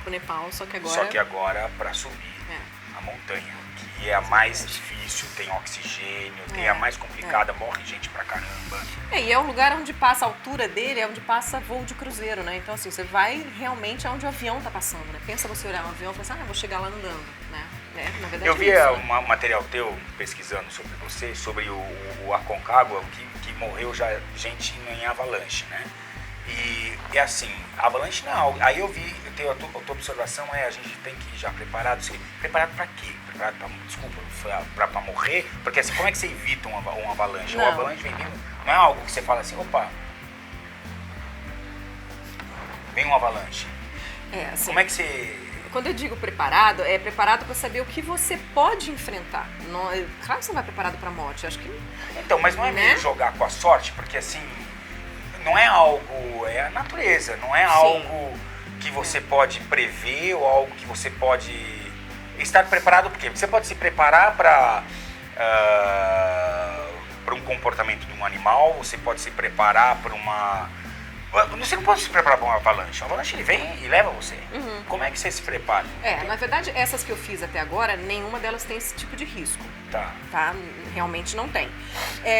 pro Nepal, só que agora... Só que agora para subir a montanha, que é a mais difícil, tem oxigênio, tem a mais complicada, morre gente pra caramba. E é um lugar onde passa a altura dele, é onde passa voo de cruzeiro, né? Então, assim, você vai realmente aonde o avião tá passando, né? Pensa você olhar um avião e pensar, vou chegar lá andando, né? Na verdade, eu vi isso, um material teu pesquisando sobre você, sobre o Aconcagua, que morreu já gente em avalanche, né? E assim, a avalanche não é algo. Aí eu vi, a tua observação a gente tem que ir já preparado. Preparado pra quê? Preparado pra, desculpa, pra morrer? Porque assim, como é que você evita um avalanche? Não. O avalanche vem vindo, não é algo que você fala assim, opa, vem um avalanche. Assim, como é que você... Quando eu digo preparado, é preparado para saber o que você pode enfrentar. Não, claro que você não vai preparado para a morte, acho que... Então, mas não é meio jogar com a sorte, porque assim, não é algo, é a natureza, não é algo que você pode prever ou algo que você pode estar preparado, por quê? Porque você pode se preparar para um comportamento de um animal, você pode se preparar para uma... Você não pode se preparar para uma avalanche. A avalanche ele vem e leva você. Como é que você se prepara? Na verdade, essas que eu fiz até agora, nenhuma delas tem esse tipo de risco. Tá? Realmente não tem.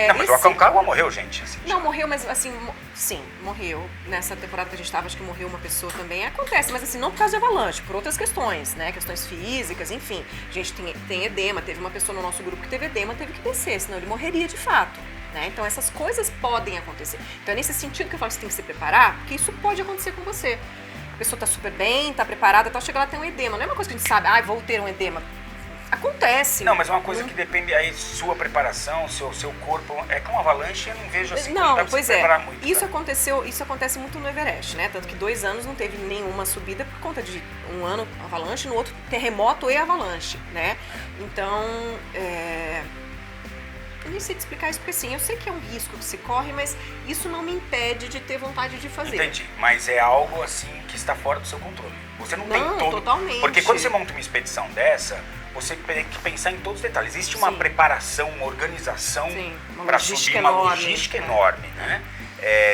Não, mas o Aconcagua morreu, gente. Assim, não, morreu, mas assim, sim, morreu. Nessa temporada que a gente estava, acho que morreu uma pessoa também. Acontece, mas assim, não por causa de avalanche, por outras questões, né? Questões físicas, enfim. A gente tem edema, teve uma pessoa no nosso grupo que teve edema, teve que descer, senão ele morreria de fato. Né? Então essas coisas podem acontecer. Então é nesse sentido que eu falo que você tem que se preparar, porque isso pode acontecer com você. A pessoa está super bem, está preparada, chega lá tem um edema. Não é uma coisa que a gente sabe, vou ter um edema. Acontece. Não, mas é uma coisa que depende aí sua preparação, seu corpo. É que uma avalanche eu não vejo assim. Não, dá pra pois se preparar muito, isso acontece muito no Everest, né? Tanto que 2 anos não teve nenhuma subida por conta de um ano avalanche, no outro terremoto e avalanche, né? Então, eu nem sei te explicar isso, porque assim, eu sei que é um risco que se corre, mas isso não me impede de ter vontade de fazer. Entendi, mas é algo assim que está fora do seu controle. Você não tem todo... totalmente. Porque quando você monta uma expedição dessa, você tem que pensar em todos os detalhes. Existe uma preparação, uma organização para subir, uma logística enorme, né?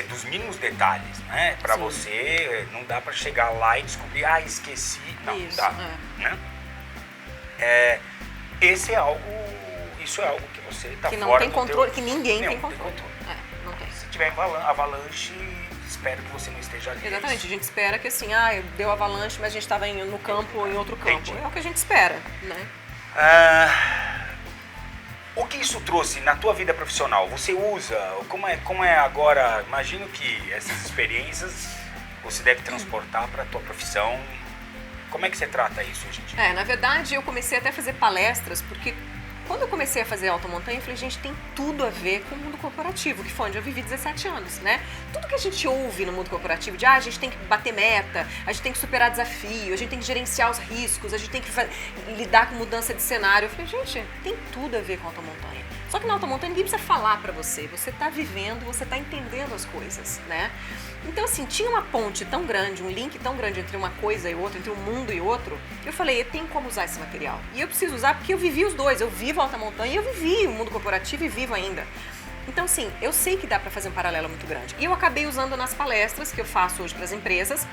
Dos mínimos detalhes, né? Para você, não dá para chegar lá e descobrir, esqueci. Não, não dá. Né? Isso é algo que você está fora. Que não tem controle, que ninguém tem controle. Não tem. Se tiver avalanche, espero que você não esteja ali. Exatamente, a gente espera que assim, deu avalanche, mas a gente estava no campo ou em outro campo. Entendi. É o que a gente espera, né? O que isso trouxe na tua vida profissional? Você usa? Como é agora? Imagino que essas experiências você deve transportar para a tua profissão. Como é que você trata isso hoje em dia? Na verdade, eu comecei até a fazer palestras, porque quando eu comecei a fazer alta montanha, eu falei, gente, tem tudo a ver com o mundo corporativo, que foi onde eu vivi 17 anos, né? Tudo que a gente ouve no mundo corporativo, de a gente tem que bater meta, a gente tem que superar desafio, a gente tem que gerenciar os riscos, a gente tem que lidar com mudança de cenário. Eu falei, gente, tem tudo a ver com alta montanha. Só que na alta montanha ninguém precisa falar pra você, você tá vivendo, você tá entendendo as coisas, né? Então, assim, tinha uma ponte tão grande, um link tão grande entre uma coisa e outra, entre um mundo e outro, eu falei, eu tenho como usar esse material. E eu preciso usar porque eu vivi os dois, eu vivo a alta montanha e eu vivi o mundo corporativo e vivo ainda. Então, assim, eu sei que dá para fazer um paralelo muito grande. E eu acabei usando nas palestras que eu faço hoje para as empresas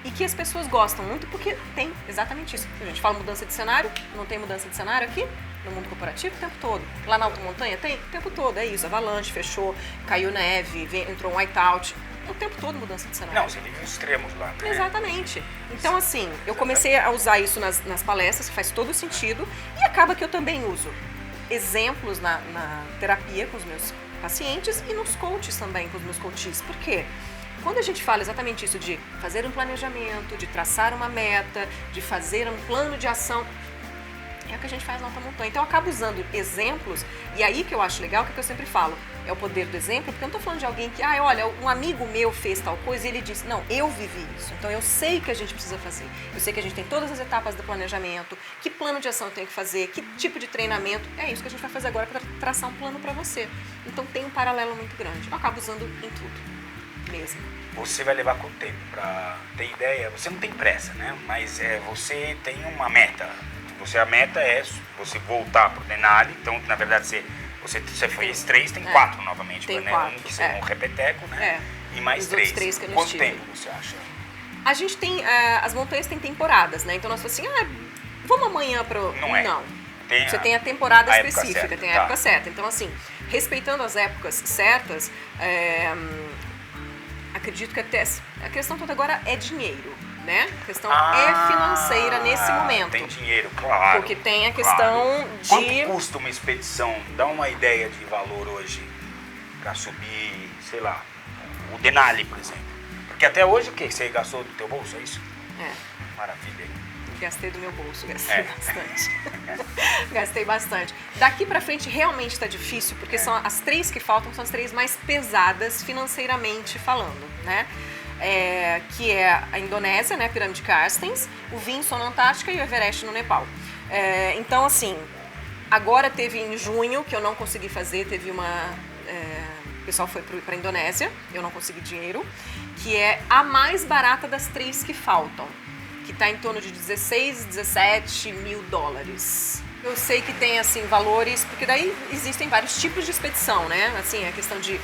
e que as pessoas gostam muito porque tem exatamente isso. A gente fala mudança de cenário, não tem mudança de cenário aqui no mundo corporativo o tempo todo. Lá na alta montanha tem o tempo todo, é isso. Avalanche, fechou, caiu neve, entrou um whiteout. O tempo todo mudança de cenário. Não, você vive os extremos lá, né? Exatamente. Então, assim, eu comecei a usar isso nas palestras, que faz todo sentido, e acaba que eu também uso exemplos na terapia com os meus pacientes e nos coaches também, com os meus coaches. Por quê? Quando a gente fala exatamente isso de fazer um planejamento, de traçar uma meta, de fazer um plano de ação, é o que a gente faz na alta montanha. Então eu acabo usando exemplos, e aí que eu acho legal, que eu sempre falo, é o poder do exemplo, porque eu não estou falando de alguém que, olha, um amigo meu fez tal coisa e ele disse, não, eu vivi isso, então eu sei que a gente precisa fazer, eu sei que a gente tem todas as etapas do planejamento, que plano de ação eu tenho que fazer, que tipo de treinamento, é isso que a gente vai fazer agora para traçar um plano para você. Então tem um paralelo muito grande, eu acabo usando em tudo, mesmo. Você vai levar quanto tempo para ter ideia? Você não tem pressa, né? Mas você tem uma meta. A meta é você voltar pro Denali, então na verdade você fez 3, tem 4 novamente, tem né? 4, Um que será um repeteco, né? E mais os 3. Três que eu não Quanto estive. tempo você acha? A gente tem, as montanhas têm temporadas, né? Então nós falamos assim, vamos amanhã pro... Não. Você tem a temporada específica, certa, tem a época certa. Então assim, respeitando as épocas certas, acredito que até a questão toda agora é dinheiro, né? A questão é financeira nesse momento. Tem dinheiro, claro. Porque tem a questão de... Quanto custa uma expedição? Dá uma ideia de valor hoje para subir, sei lá, o Denali, por exemplo. Porque até hoje o que? Você gastou do teu bolso, é isso? Maravilha. Gastei do meu bolso, gastei bastante. Gastei bastante. Daqui pra frente realmente está difícil, porque são as 3 que faltam, são as 3 mais pesadas financeiramente falando, né? Que é a Indonésia, né, Pirâmide Carstens, o Vinson na Antártica e o Everest no Nepal. Então, assim, agora teve em junho, que eu não consegui fazer, teve uma... o pessoal foi para a Indonésia, eu não consegui dinheiro, que é a mais barata das 3 que faltam, que está em torno de 16, 17 mil dólares. Eu sei que tem, assim, valores, porque daí existem vários tipos de expedição, né? Assim, a questão de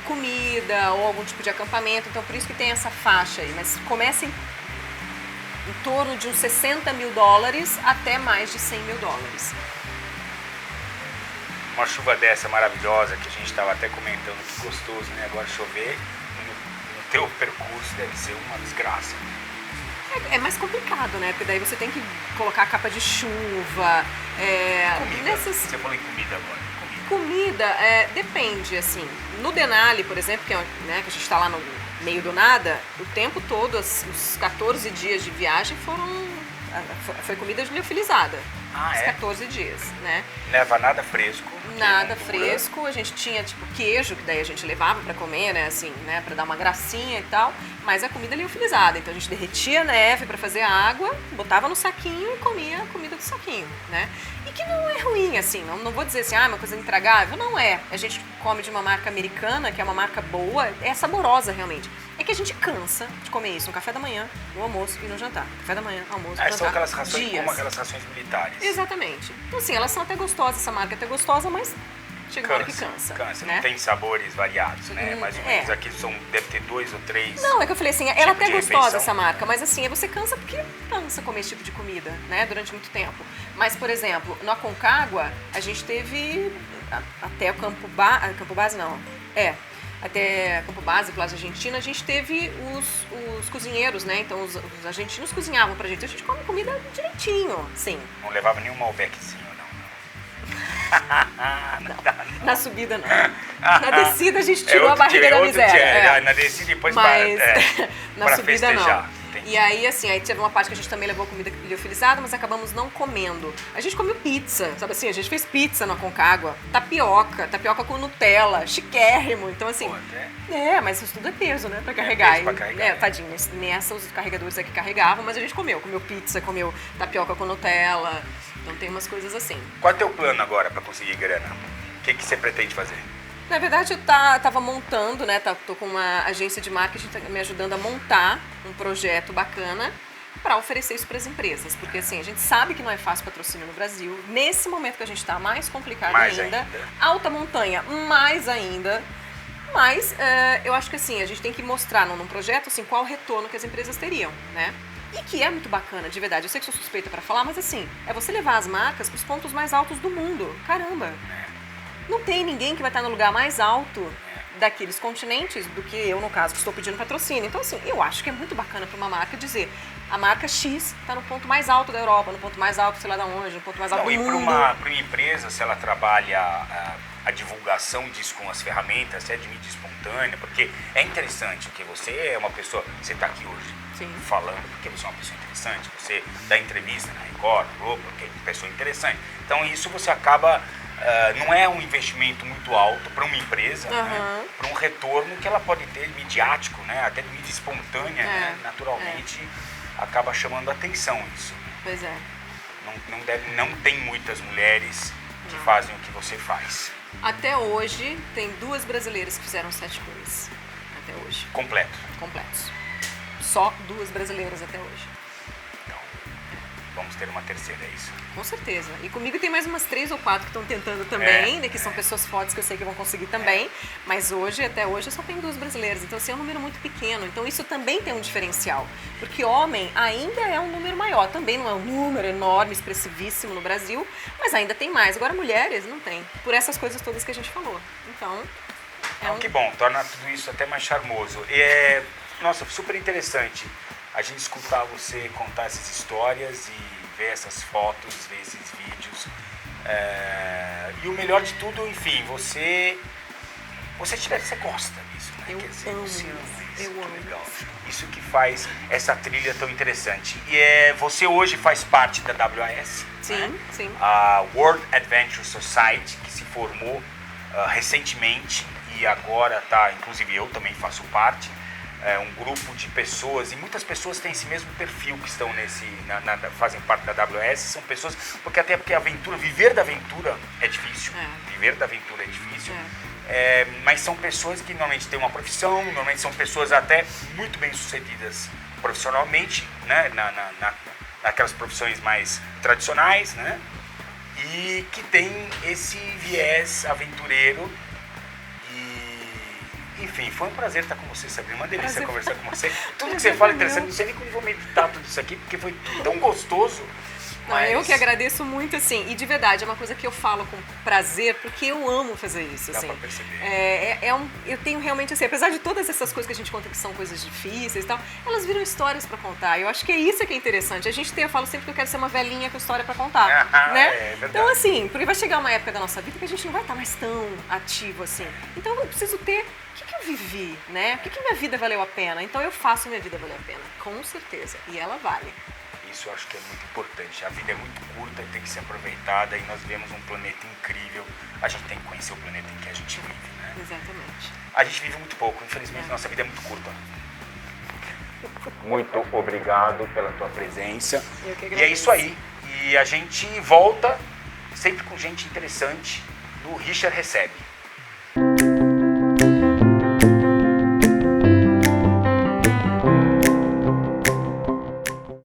comida ou algum tipo de acampamento, então por isso que tem essa faixa aí, mas começa em torno de uns 60 mil dólares até mais de 100 mil dólares. Uma chuva dessa maravilhosa, que a gente estava até comentando que gostoso, né? Agora chover no teu percurso deve ser uma desgraça. É mais complicado, né? Porque daí você tem que colocar a capa de chuva. Comida. Você falou em comida agora. Comida, depende, assim. No Denali, por exemplo, que a gente está lá no meio do nada, o tempo todo, os 14 dias de viagem foi comida liofilizada. Os 14 dias, né? Leva nada fresco. Nada fresco, a gente tinha tipo queijo, que daí a gente levava pra comer, né, assim, né, pra dar uma gracinha e tal, mas a comida liofilizada, então a gente derretia a neve pra fazer a água, botava no saquinho e comia a comida do saquinho, né, e que não é ruim, assim, não vou dizer assim, uma coisa intragável, não é, a gente come de uma marca americana, que é uma marca boa, é saborosa realmente, é que a gente cansa de comer isso no café da manhã, no almoço e no jantar, café da manhã, almoço, jantar, são aquelas rações dias. Como aquelas rações militares. Exatamente, então assim, elas são até gostosas, essa marca é até gostosa, mas chega uma hora que cansa. Né? Não tem sabores variados, né? Mais ou menos aqui deve ter 2 ou 3. Não, é que eu falei assim, ela até é gostosa essa marca, mas assim, você cansa porque cansa comer esse tipo de comida, né? Durante muito tempo. Mas, por exemplo, no Aconcagua, a gente teve até o Campo Base, não. Até Campo Base, Plaza Argentina, a gente teve os cozinheiros, né? Então os argentinos cozinhavam pra gente. A gente come comida direitinho, sim. Não levava nenhum Malbeczinho. Não. Na subida não. Na descida a gente tirou a barriga da miséria. Na descida e depois na subida festejar. Não. E aí, assim, teve uma parte que a gente também levou comida liofilizada, mas acabamos não comendo. A gente comeu pizza, sabe assim? A gente fez pizza na Aconcagua, tapioca com Nutella, chiquérrimo. Então, assim... mas isso tudo é peso, né? Pra carregar. Peso pra carregar. Tadinho, nessa os carregadores aqui carregavam, mas a gente comeu pizza, comeu tapioca com Nutella. Então tem umas coisas assim. Qual é o teu plano agora para conseguir grana? O que você pretende fazer? Na verdade, eu tava montando, né? Tô com uma agência de marketing me ajudando a montar um projeto bacana para oferecer isso para as empresas. Porque assim, a gente sabe que não é fácil patrocínio no Brasil. Nesse momento que a gente está, mais complicado ainda. Alta montanha, mais ainda. Mas eu acho que assim, a gente tem que mostrar num projeto assim, qual o retorno que as empresas teriam, né? E que é muito bacana, de verdade. Eu sei que sou suspeita para falar, mas assim, é você levar as marcas para os pontos mais altos do mundo. Caramba! Não tem ninguém que vai estar no lugar mais alto daqueles continentes do que eu, no caso, que estou pedindo patrocínio. Então, assim, eu acho que é muito bacana para uma marca dizer a marca X está no ponto mais alto da Europa, no ponto mais alto, sei lá de onde, no ponto mais alto do mundo. E para uma empresa, se ela trabalha a divulgação disso com as ferramentas, se é de mídia espontânea, porque é interessante, porque você é uma pessoa, você está aqui hoje. Sim. Falando porque você é uma pessoa interessante, você dá entrevista na Record, no Globo, porque é uma pessoa interessante. Então isso você acaba, não é um investimento muito alto para uma empresa, né? Para um retorno que ela pode ter midiático, né? Até de mídia espontânea, né? Naturalmente acaba chamando a atenção isso. Pois é. Não tem muitas mulheres que fazem o que você faz. Até hoje tem 2 brasileiras que fizeram 7 cores. Até hoje. Completos. Só 2 brasileiras até hoje. vamos ter uma terceira, é isso? Com certeza. E comigo tem mais umas 3 ou 4 que estão tentando também, né, que são pessoas fortes que eu sei que vão conseguir também, mas até hoje, só tem 2 brasileiras, então assim, é um número muito pequeno, então isso também tem um diferencial, porque homem ainda é um número maior, também não é um número enorme, expressivíssimo no Brasil, mas ainda tem mais. Agora mulheres não tem, por essas coisas todas que a gente falou. Então, que bom, torna tudo isso até mais charmoso. Nossa, super interessante a gente escutar você contar essas histórias e ver essas fotos, ver esses vídeos. E o melhor de tudo, enfim, você gosta disso, né? Eu Quer dizer, amo você ama isso, isso, eu que amo legal. isso. Isso que faz essa trilha tão interessante. Você hoje faz parte da WAS, Sim, né? sim. A World Adventure Society, que se formou recentemente e agora inclusive eu também faço parte. Um grupo de pessoas, e muitas pessoas têm esse mesmo perfil que estão fazem parte da WS, são pessoas, porque viver da aventura é difícil, viver da aventura é difícil, mas são pessoas que normalmente têm uma profissão, normalmente são pessoas até muito bem sucedidas profissionalmente, né, naquelas profissões mais tradicionais, né, e que tem esse viés aventureiro. Enfim, foi um prazer estar com você, Sabrina. Uma delícia conversar com você. Tudo que você fala é interessante. Não sei nem como vou meditar tudo isso aqui, porque foi tão gostoso. Não, eu que agradeço muito, assim, e de verdade, é uma coisa que eu falo com prazer, porque eu amo fazer isso, assim. Dá pra perceber. Eu tenho realmente, assim, apesar de todas essas coisas que a gente conta que são coisas difíceis e tal, elas viram histórias pra contar. Eu acho que é isso que é interessante. Eu falo sempre que eu quero ser uma velhinha com história pra contar, né? É verdade. Então, assim, porque vai chegar uma época da nossa vida que a gente não vai estar mais tão ativo, assim. Então, eu preciso ter... O que eu vivi, né? Por que minha vida valeu a pena? Então, eu faço minha vida valer a pena, com certeza. E ela vale. Isso eu acho que é muito importante. A vida é muito curta e tem que ser aproveitada, e nós vivemos um planeta incrível. A gente tem que conhecer o planeta em que a gente vive, né? Exatamente. A gente vive muito pouco, infelizmente nossa vida é muito curta. Muito obrigado pela tua presença. Eu que E agradeço. é isso aí. E a gente volta sempre com gente interessante no Richard Recebe.